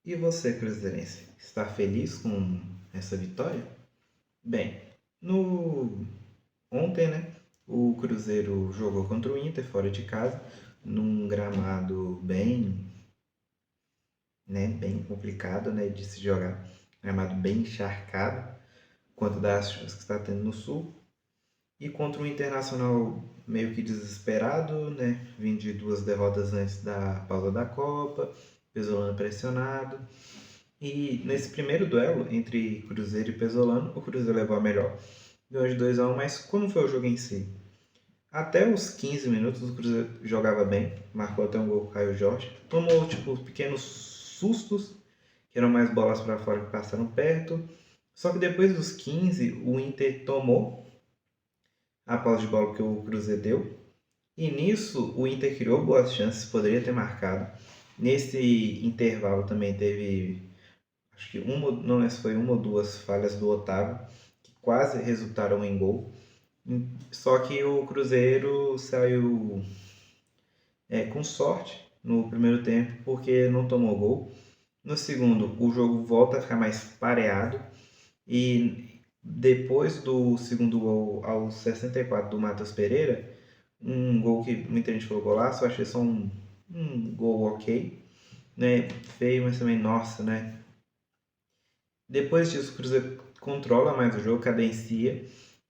E você, cruzeirense, está feliz com essa vitória? Bem, no ontem, né, o Cruzeiro jogou contra o Inter fora de casa, num gramado bem complicado, né, de se jogar, gramado bem encharcado, quanto das chuvas que está tendo no sul, e contra o Internacional meio que desesperado, né, vindo de duas derrotas antes da pausa da Copa, Pesolano pressionado. E nesse primeiro duelo entre Cruzeiro e Pesolano, o Cruzeiro levou a melhor. Ganhou de 2-1, mas como foi o jogo em si? Até os 15 minutos o Cruzeiro jogava bem, marcou até um gol com o Caio Jorge. Tomou tipo pequenos sustos, que eram mais bolas para fora que passaram perto. Só que depois dos 15, o Inter tomou a posse de bola que o Cruzeiro deu. E nisso o Inter criou boas chances, poderia ter marcado. Nesse intervalo também teve, acho que não sei se foi uma ou duas falhas do Otávio, que quase resultaram em gol. Só que o Cruzeiro saiu com sorte no primeiro tempo, porque não tomou gol. No segundo, o jogo volta a ficar mais pareado. E depois do segundo gol, aos 64 do Matheus Pereira, um gol que muita gente falou golaço, eu achei só um gol ok. Né? Feio, mas também, nossa, né? Depois disso, o Cruzeiro controla mais o jogo, cadencia.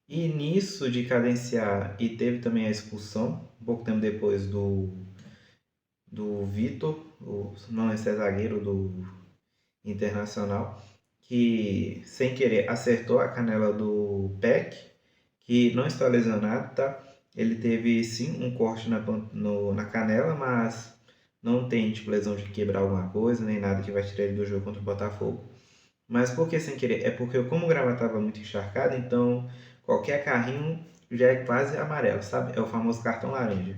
E nisso de cadenciar, e teve também a expulsão, um pouco tempo depois do Vitor, não esse é zagueiro do Internacional, que sem querer acertou a canela do Peck, que não está lesionado, tá? Ele teve sim um corte na canela, mas não tem tipo lesão de quebrar alguma coisa, nem nada que vai tirar ele do jogo contra o Botafogo. Mas por que sem querer? É porque como o gramado estava muito encharcado, então qualquer carrinho já é quase amarelo, sabe? É o famoso cartão laranja.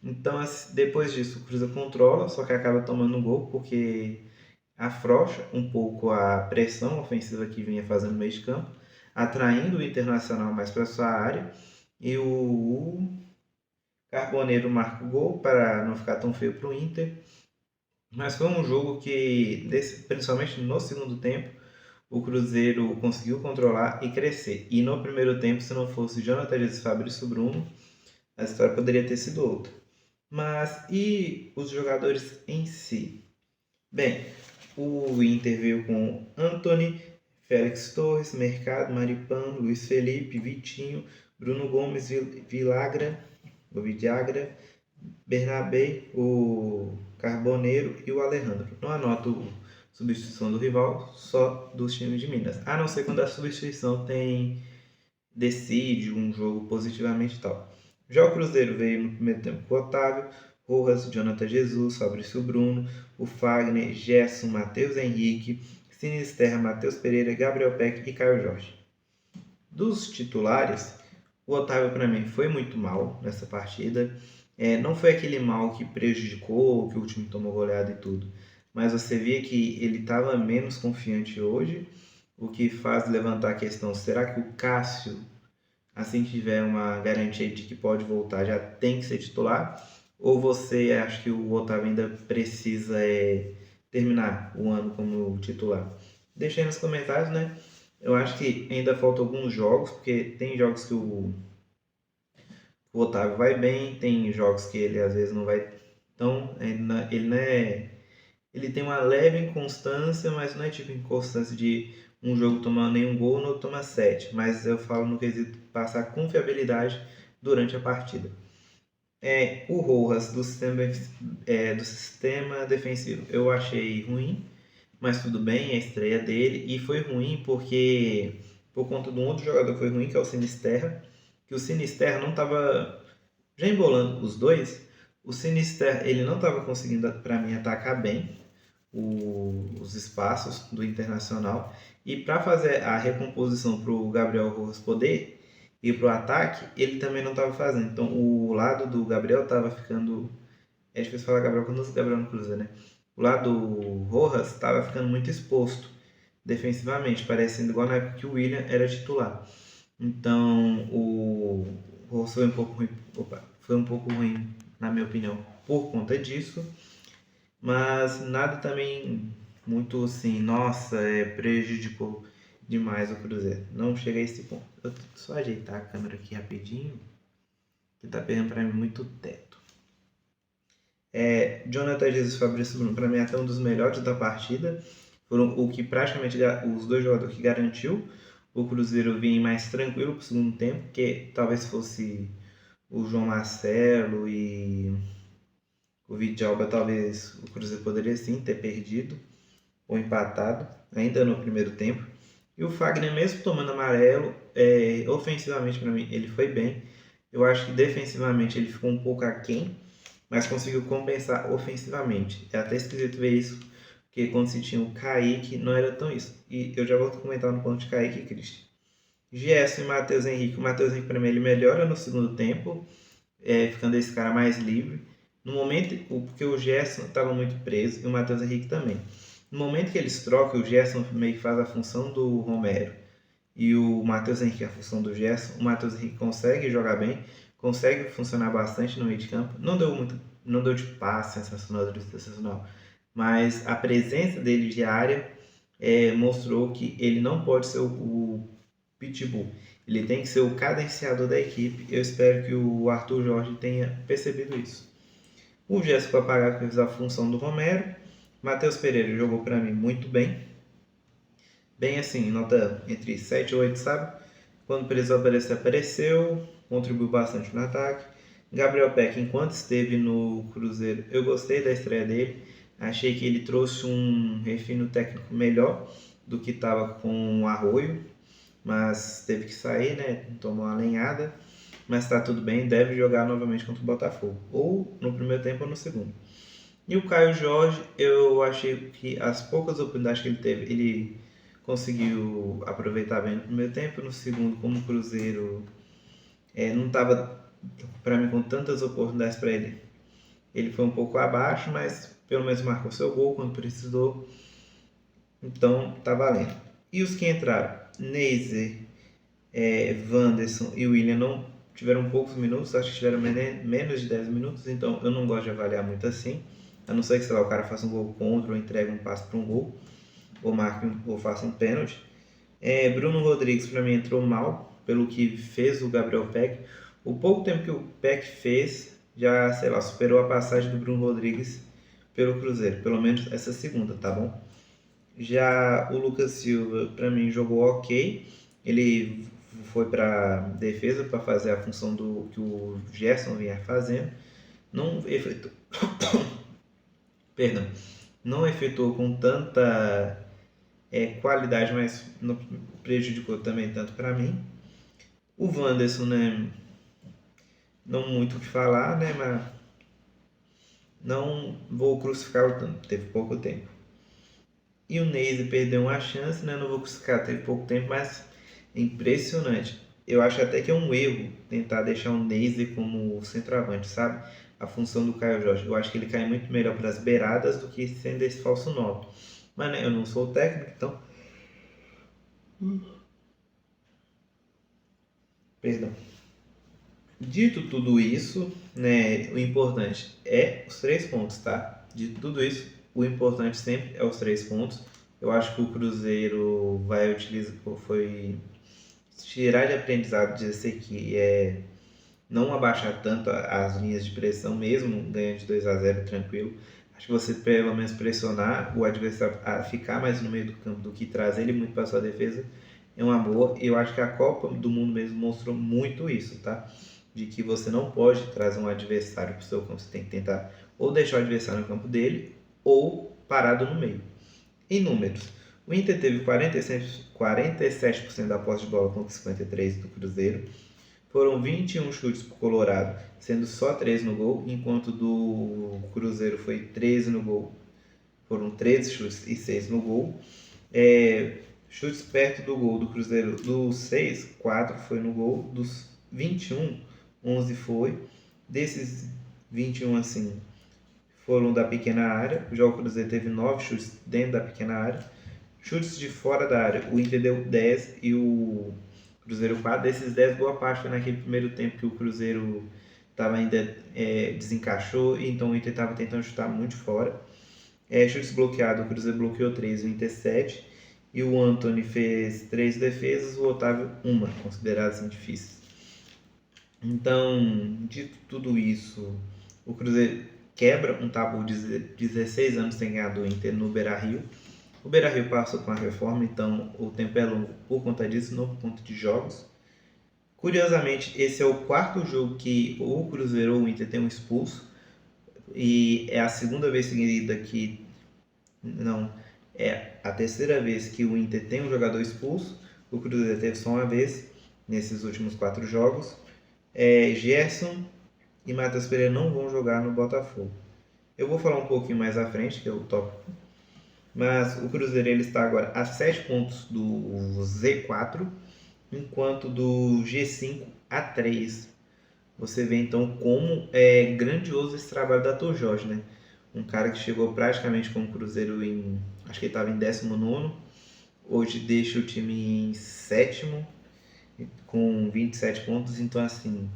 Então, depois disso, o Cruzeiro controla, só que acaba tomando um gol, porque afrouxa um pouco a pressão ofensiva que vinha fazendo no meio de campo, atraindo o Internacional mais para sua área, e o Carboneiro marca o gol para não ficar tão feio para o Inter. Mas foi um jogo que, principalmente no segundo tempo, o Cruzeiro conseguiu controlar e crescer. E no primeiro tempo, se não fosse Jonathan Jesus e Fabrício Bruno, a história poderia ter sido outra. Mas e os jogadores em si? Bem, o Inter veio com Antony, Félix Torres, Mercado, Maripan, Luiz Felipe, Vitinho, Bruno Gomes, Vidagra, Bernabé, o Carboneiro e o Alejandro. Não anoto substituição do rival, só dos times de Minas. A não ser quando a substituição decide um jogo positivamente e tal. Já o Cruzeiro veio no primeiro tempo com o Otávio, Rojas, Jonathan Jesus, Fabrício Bruno, o Fagner, Gerson, Matheus Henrique, Sinisterra, Matheus Pereira, Gabriel Peck e Caio Jorge. Dos titulares, o Otávio para mim foi muito mal nessa partida. Não foi aquele mal que prejudicou, que o time tomou goleada e tudo. Mas você via que ele estava menos confiante hoje, o que faz levantar a questão: será que o Cássio, assim que tiver uma garantia de que pode voltar, já tem que ser titular? Ou você acha que o Otávio ainda precisa terminar o ano como titular? Deixa aí nos comentários, né? Eu acho que ainda faltam alguns jogos, porque tem jogos que o Otávio vai bem, tem jogos que ele às vezes não vai tão. Ele não é. Ele tem uma leve inconstância, mas não é tipo inconstância de um jogo tomar nenhum gol, no outro tomar 7. Mas eu falo no quesito passar confiabilidade durante a partida. O Rojas do sistema defensivo eu achei ruim, mas tudo bem, é a estreia dele. E foi ruim porque, por conta de um outro jogador que foi ruim, que é o Sinisterra, que o Sinisterra não estava já embolando os dois. O Sinisterra ele não estava conseguindo, para mim, atacar bem os espaços do Internacional. E para fazer a recomposição para o Gabriel Rojas poder ir para o ataque, ele também não estava fazendo. Então o lado do Gabriel estava ficando. É difícil falar Gabriel quando o Gabriel no Cruzeiro, né? O lado do Rojas estava ficando muito exposto defensivamente, parecendo igual na época que o William era titular. Então o Rojas foi um pouco ruim. Foi um pouco ruim, na minha opinião, por conta disso. Mas nada também muito assim, nossa, prejudicou demais o Cruzeiro. Não chega a esse ponto. Eu tenho que só ajeitar a câmera aqui rapidinho, que tá pegando pra mim muito teto. Jonathan Jesus e Fabrício Bruno, pra mim, até um dos melhores da partida. Foram o que praticamente os dois jogadores que garantiu o Cruzeiro vir mais tranquilo pro segundo tempo, que talvez fosse o João Marcelo e o Vidjalba, talvez o Cruzeiro poderia sim ter perdido ou empatado, ainda no primeiro tempo. E o Fagner, mesmo tomando amarelo, ofensivamente para mim ele foi bem. Eu acho que defensivamente ele ficou um pouco aquém, mas conseguiu compensar ofensivamente. É até esquisito ver isso, porque quando se tinha o Kaique não era tão isso. E eu já vou comentar no ponto de Kaique e Christian. Gerson e Matheus Henrique. O Matheus Henrique para mim ele melhora no segundo tempo, ficando esse cara mais livre. No momento, porque o Gerson estava muito preso e o Matheus Henrique também. No momento que eles trocam, o Gerson meio que faz a função do Romero e o Matheus Henrique a função do Gerson. O Matheus Henrique consegue jogar bem, consegue funcionar bastante no meio de campo. Não deu de passe sensacional, mas a presença dele de área mostrou que ele não pode ser o pitbull. Ele tem que ser o cadenciador da equipe. Eu espero que o Arthur Jorge tenha percebido isso. O Jéssico Papagaio fez a função do Romero. Matheus Pereira jogou para mim muito bem. Bem assim, nota entre 7 e 8, sabe? Quando precisou aparecer, apareceu. Contribuiu bastante no ataque. Gabriel Peck, enquanto esteve no Cruzeiro, eu gostei da estreia dele. Achei que ele trouxe um refino técnico melhor do que estava com o Arroio. Mas teve que sair, né? Tomou uma lenhada. Mas tá tudo bem, deve jogar novamente contra o Botafogo. Ou no primeiro tempo ou no segundo. E o Caio Jorge, eu achei que as poucas oportunidades que ele teve, ele conseguiu aproveitar bem no primeiro tempo. No segundo, como o Cruzeiro não estava, para mim, com tantas oportunidades para ele, ele foi um pouco abaixo, mas pelo menos marcou seu gol quando precisou. Então tá valendo. E os que entraram? Neiser, Wanderson e William não tiveram poucos minutos, acho que tiveram menos de 10 minutos, então eu não gosto de avaliar muito assim. A não ser que, sei lá, o cara faça um gol contra ou entregue um passe para um gol, ou marque ou faça um pênalti. Bruno Rodrigues, para mim, entrou mal, pelo que fez o Gabriel Peck. O pouco tempo que o Peck fez, já, sei lá, superou a passagem do Bruno Rodrigues pelo Cruzeiro, pelo menos essa segunda, tá bom? Já o Lucas Silva, para mim, jogou ok. Ele foi para defesa para fazer a função do que o Gerson vinha fazendo. Não efetuou, perdão, não efetuou com tanta qualidade, mas não prejudicou também tanto para mim. O Wanderson, né, não muito o que falar, né, mas não vou crucificar tanto, teve pouco tempo. E o Neise perdeu uma chance, né, não vou crucificar, teve pouco tempo, mas é impressionante. Eu acho até que é um erro tentar deixar o Neise como centroavante, sabe? A função do Caio Jorge. Eu acho que ele cai muito melhor para as beiradas do que sendo esse falso 9. Mas né, eu não sou técnico, então. Perdão. Dito tudo isso, né, o importante é os 3 pontos, tá? Dito tudo isso, o importante sempre é os 3 pontos. Eu acho que o Cruzeiro vai utilizar, foi tirar de aprendizado disso aqui, não abaixar tanto as linhas de pressão, mesmo ganhando de 2-0 tranquilo. Acho que você pelo menos pressionar o adversário a ficar mais no meio do campo do que trazer ele muito para sua defesa é uma boa. Eu acho que a Copa do Mundo mesmo mostrou muito isso, tá? De que você não pode trazer um adversário para o seu campo, você tem que tentar ou deixar o adversário no campo dele ou parado no meio. Em números, o Inter teve 47% da posse de bola contra 53% do Cruzeiro. Foram 21 chutes para o Colorado, sendo só 3 no gol, enquanto do Cruzeiro foi 13 no gol. Foram 13 chutes e 6 no gol. Chutes perto do gol do Cruzeiro, dos 6, 4 foi no gol. Dos 21, 11 foi. Desses 21, assim, foram da pequena área. Já o Cruzeiro teve 9 chutes dentro da pequena área. Chutes de fora da área, o Inter deu 10 e o Cruzeiro 4. Desses 10, boa parte foi naquele primeiro tempo que o Cruzeiro estava ainda desencaixou, então o Inter estava tentando chutar muito fora. Chutes bloqueados, o Cruzeiro bloqueou 3, o Inter 7. E o Antony fez 3 defesas, o Otávio uma, consideradas assim, difíceis. Então, dito tudo isso, o Cruzeiro quebra um tabu de 16 anos sem ganhar do Inter no Beira-Rio. O Beira-Rio passou com a reforma, então o tempo é longo por conta disso, não por conta de jogos. Curiosamente, esse é o quarto jogo que ou o Cruzeiro ou o Inter tem um expulso. E é a segunda vez seguida que... Não, é a terceira vez que o Inter tem um jogador expulso. O Cruzeiro teve só uma vez nesses últimos 4 jogos. Gerson e Matheus Pereira não vão jogar no Botafogo. Eu vou falar um pouquinho mais à frente, que é o tópico. Mas o Cruzeiro ele está agora a 7 pontos do Z4, enquanto do G5 a 3. Você vê então como é grandioso esse trabalho da Arthur Jorge, né? Um cara que chegou praticamente com o Cruzeiro em... Acho que ele estava em 19º. Hoje deixa o time em 7º, com 27 pontos. Então, assim,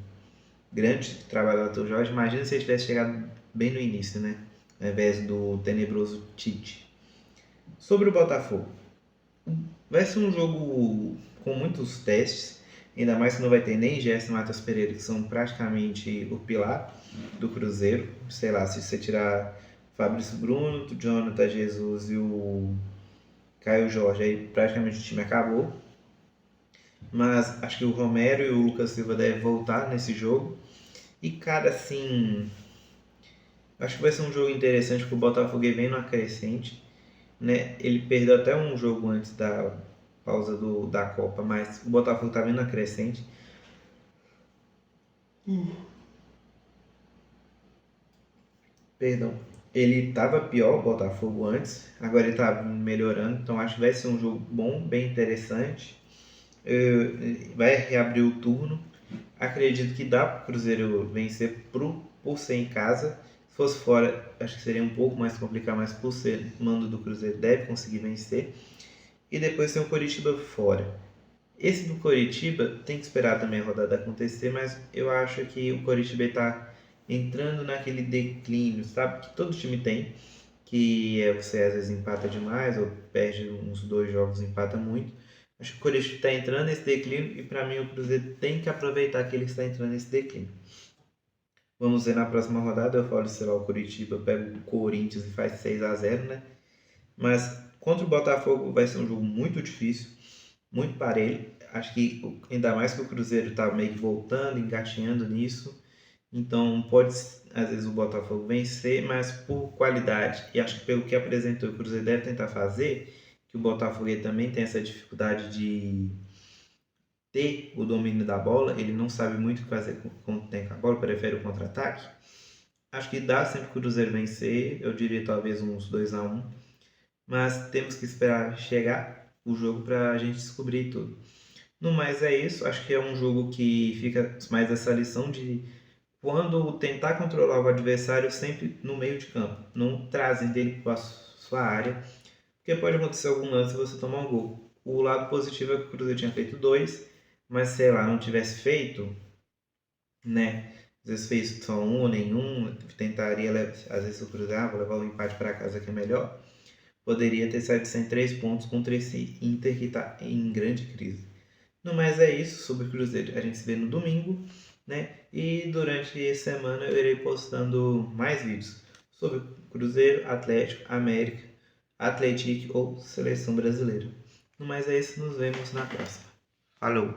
grande trabalho do Arthur Jorge. Imagina se ele tivesse chegado bem no início, né? Ao invés do tenebroso Tite. Sobre o Botafogo. Vai ser um jogo com muitos testes. Ainda mais que não vai ter nem Gerson e Matheus Pereira, que são praticamente o pilar do Cruzeiro. Sei lá, se você tirar Fabrício Bruno, Jonathan Jesus e o Caio Jorge, aí praticamente o time acabou. Mas acho que o Romero e o Lucas Silva devem voltar nesse jogo. E cara, assim, acho que vai ser um jogo interessante porque o Botafogo vem numa crescente, né? Ele perdeu até um jogo antes da pausa da Copa, mas o Botafogo tá vindo na crescente. Perdão. Ele estava pior, o Botafogo, antes. Agora ele está melhorando. Então acho que vai ser um jogo bom, bem interessante. Vai reabrir o turno. Acredito que dá para o Cruzeiro vencer por ser em casa. Se fosse fora, acho que seria um pouco mais complicado, mas por ser mando do Cruzeiro, deve conseguir vencer. E depois tem o Coritiba fora. Esse do Coritiba tem que esperar também a rodada acontecer, mas eu acho que o Coritiba está entrando naquele declínio, sabe? Que todo time tem, que é você às vezes empata demais ou perde uns 2 jogos e empata muito. Acho que o Coritiba está entrando nesse declínio e para mim o Cruzeiro tem que aproveitar que ele está entrando nesse declínio. Vamos ver na próxima rodada, eu falo, sei lá, o Coritiba pega o Corinthians e faz 6-0, né? Mas contra o Botafogo vai ser um jogo muito difícil, muito parelho. Acho que ainda mais que o Cruzeiro está meio que voltando, engatinhando nisso. Então pode, às vezes, o Botafogo vencer, mas por qualidade. E acho que pelo que apresentou, o Cruzeiro deve tentar fazer, que o Botafogo também tem essa dificuldade de ter o domínio da bola. Ele não sabe muito o que fazer quando tem com a bola, prefere o contra-ataque. Acho que dá sempre o Cruzeiro vencer, eu diria talvez uns 2-1. Mas temos que esperar chegar o jogo para a gente descobrir tudo. No mais é isso, acho que é um jogo que fica mais essa lição de quando tentar controlar o adversário sempre no meio de campo, não trazendo ele para a sua área, porque pode acontecer algum lance e você tomar um gol. O lado positivo é que o Cruzeiro tinha feito 2, mas sei lá, não tivesse feito, né? Às vezes fez só um ou nenhum, tentaria, às vezes o Cruzeiro, vou levar o empate para casa que é melhor. Poderia ter saído sem 3 pontos contra esse Inter que está em grande crise. No mais é isso sobre o Cruzeiro. A gente se vê no domingo, né? E durante a semana eu irei postando mais vídeos sobre Cruzeiro, Atlético, América, Atlético ou Seleção Brasileira. No mais é isso, nos vemos na próxima. Falou!